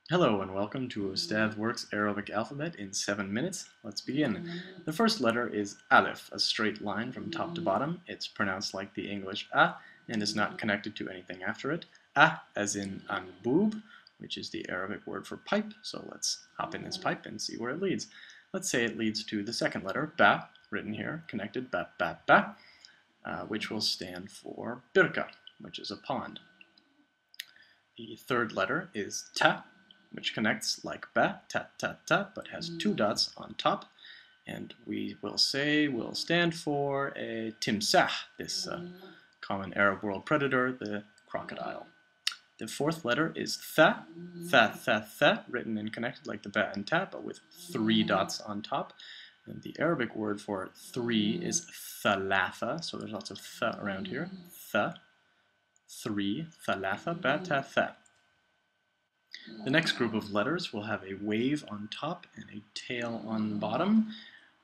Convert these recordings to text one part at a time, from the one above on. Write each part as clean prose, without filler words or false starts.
Hello and welcome to Ustath Works Arabic Alphabet in 7 minutes. Let's begin. The first letter is Alif, a straight line from top to bottom. It's pronounced like the English A and is not connected to anything after it. A as in anboob, which is the Arabic word for pipe. So let's hop in this pipe and see where it leads. Let's say it leads to the second letter, Ba, written here, connected, ba, ba, ba, which will stand for birka, which is a pond. The third letter is Ta, which connects like ba, ta, ta, ta, but has two dots on top. And we will say will stand for a timsah, this common Arab world predator, the crocodile. The fourth letter is tha, tha, tha, tha, written and connected like the ba and ta, but with three dots on top. And the Arabic word for three is thalatha, so there's lots of tha around here. Tha, three, thalatha, ba, ta, tha. The next group of letters will have a wave on top and a tail on the bottom.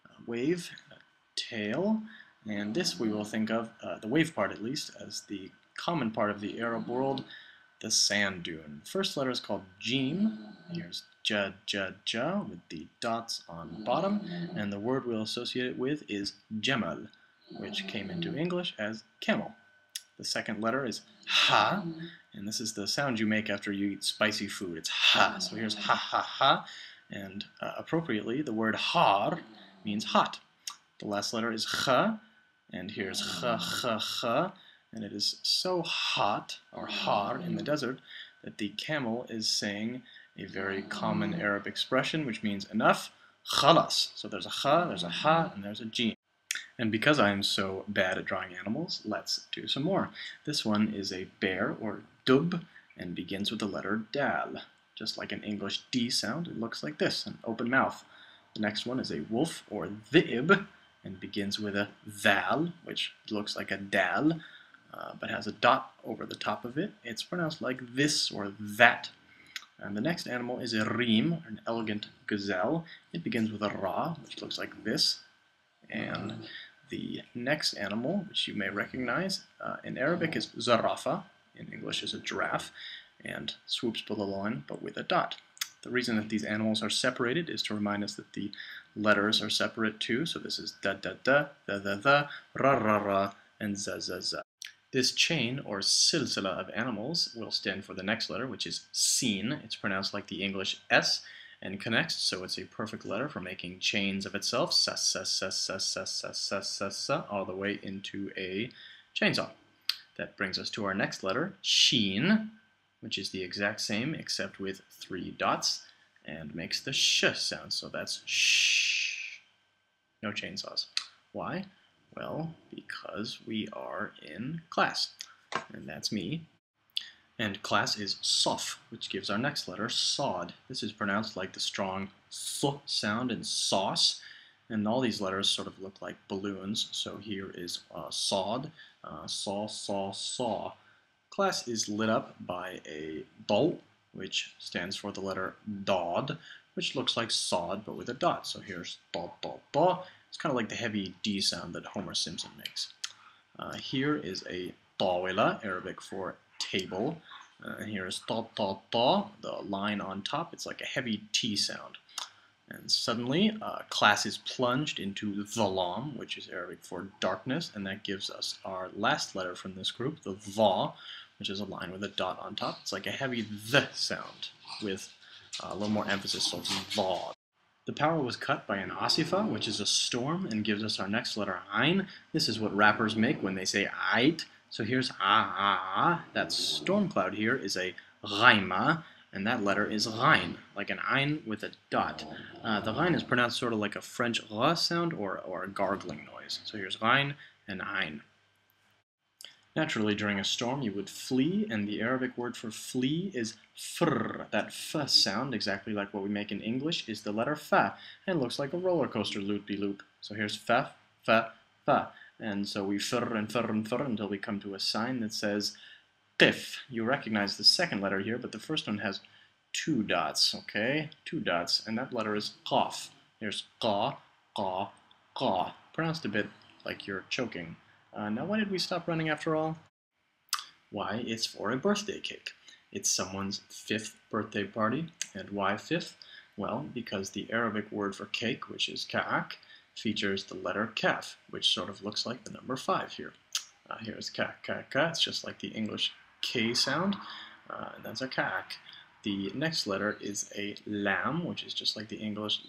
A wave, a tail, and this we will think of, the wave part at least, as the common part of the Arab world, the sand dune. The first letter is called Jim. Here's ja, ja, ja, with the dots on bottom, and the word we'll associate it with is Jamal, which came into English as camel. The second letter is Ha, and this is the sound you make after you eat spicy food. It's Ha, so here's ha, ha, ha, and appropriately the word har means hot. The last letter is Kha, and here's Kha, Kha, Kha, and it is so hot, or har, in the desert, that the camel is saying a very common Arab expression, which means enough, khalas. So there's a Kha, there's a Ha, and there's a Jim. And because I am so bad at drawing animals, let's do some more. This one is a bear, or dub, and begins with the letter dal. Just like an English D sound, it looks like this, an open mouth. The next one is a wolf, or dhi'ib, and begins with a dhal, which looks like a dal, but has a dot over the top of it. It's pronounced like this or that. And the next animal is a reem, an elegant gazelle. It begins with a ra, which looks like this. And the next animal, which you may recognize, in Arabic is zarafa, in English is a giraffe, and swoops below the line, but with a dot. The reason that these animals are separated is to remind us that the letters are separate too, so this is da da da, da da da, ra ra ra, and za za za. This chain, or silsila of animals, will stand for the next letter, which is sin. It's pronounced like the English S, and connects, so it's a perfect letter for making chains of itself, sa, sa, sa, sa, sa, sa, sa, sa, sa, all the way into a chainsaw. That brings us to our next letter, sheen, which is the exact same except with three dots, and makes the sh sound, so that's shh. No chainsaws. Why? Well, because we are in class, and that's me. And class is sof, which gives our next letter, sod. This is pronounced like the strong s sound in sauce, and all these letters sort of look like balloons. So here is sod, saw, saw, saw. Class is lit up by a dal, which stands for the letter dod, which looks like sod but with a dot. So here's da, da, da. It's kind of like the heavy D sound that Homer Simpson makes. Here is a tawila, Arabic for table. And here's ta ta ta, the line on top. It's like a heavy T sound. And suddenly, class is plunged into dhalam, which is Arabic for darkness, and that gives us our last letter from this group, the dha, which is a line with a dot on top. It's like a heavy th sound with a little more emphasis, so dha. The power was cut by an asifa, which is a storm, and gives us our next letter, ain. This is what rappers make when they say ait. So here's ah. That storm cloud here is a ghaima, and that letter is ghain, like an ain with a dot. The ghain is pronounced sort of like a French gha sound or a gargling noise. So here's ghain and ain. Naturally, during a storm, you would flee, and the Arabic word for flee is fr. That f sound, exactly like what we make in English, is the letter fa, and looks like a roller coaster loop-de-loop. So here's fa, fa, fa. And so we fr and fr and fr until we come to a sign that says qif. You recognize the second letter here, but the first one has two dots, okay? Two dots, and that letter is qaf. Here's qa, qa, qa. Pronounced a bit like you're choking. Now why did we stop running after all? Why, it's for a birthday cake. It's someone's 5th birthday party. And why 5th? Well, because the Arabic word for cake, which is ka'ak, features the letter kaf, which sort of looks like the number 5 here. Here's ka, ka, ka. It's just like the English K sound, and that's a ka'ak. The next letter is a lam, which is just like the English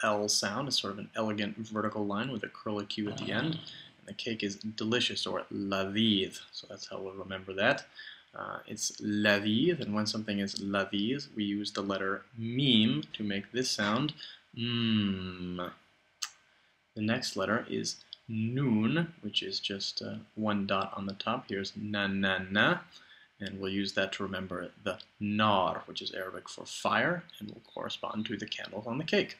L sound. It's sort of an elegant vertical line with a curly Q at the end. And the cake is delicious, or ladid, so that's how we'll remember that. It's ladid, and when something is ladid, we use the letter mim to make this sound, mmm. The next letter is noon, which is just one dot on the top. Here's na na na, and we'll use that to remember the nar, which is Arabic for fire, and will correspond to the candles on the cake.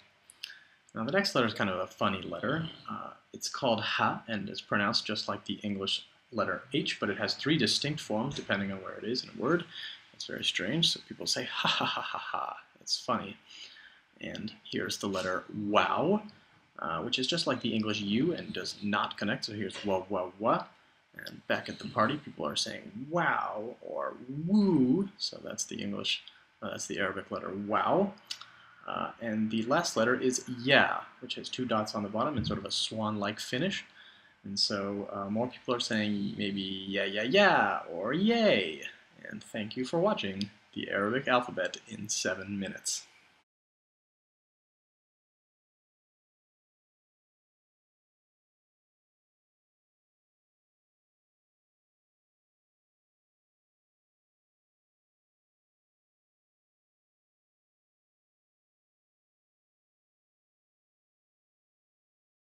Now the next letter is kind of a funny letter. It's called ha, and is pronounced just like the English letter H, but it has 3 distinct forms depending on where it is in a word. It's very strange, so people say ha ha ha ha ha. It's funny. And here's the letter wow, which is just like the English U and does not connect, so here's wa wa wa. And back at the party, people are saying wow or woo, so that's the English, that's the Arabic letter wow. And the last letter is ya, which has 2 dots on the bottom and sort of a swan-like finish. And so more people are saying maybe ya ya ya or yay. And thank you for watching the Arabic alphabet in 7 minutes.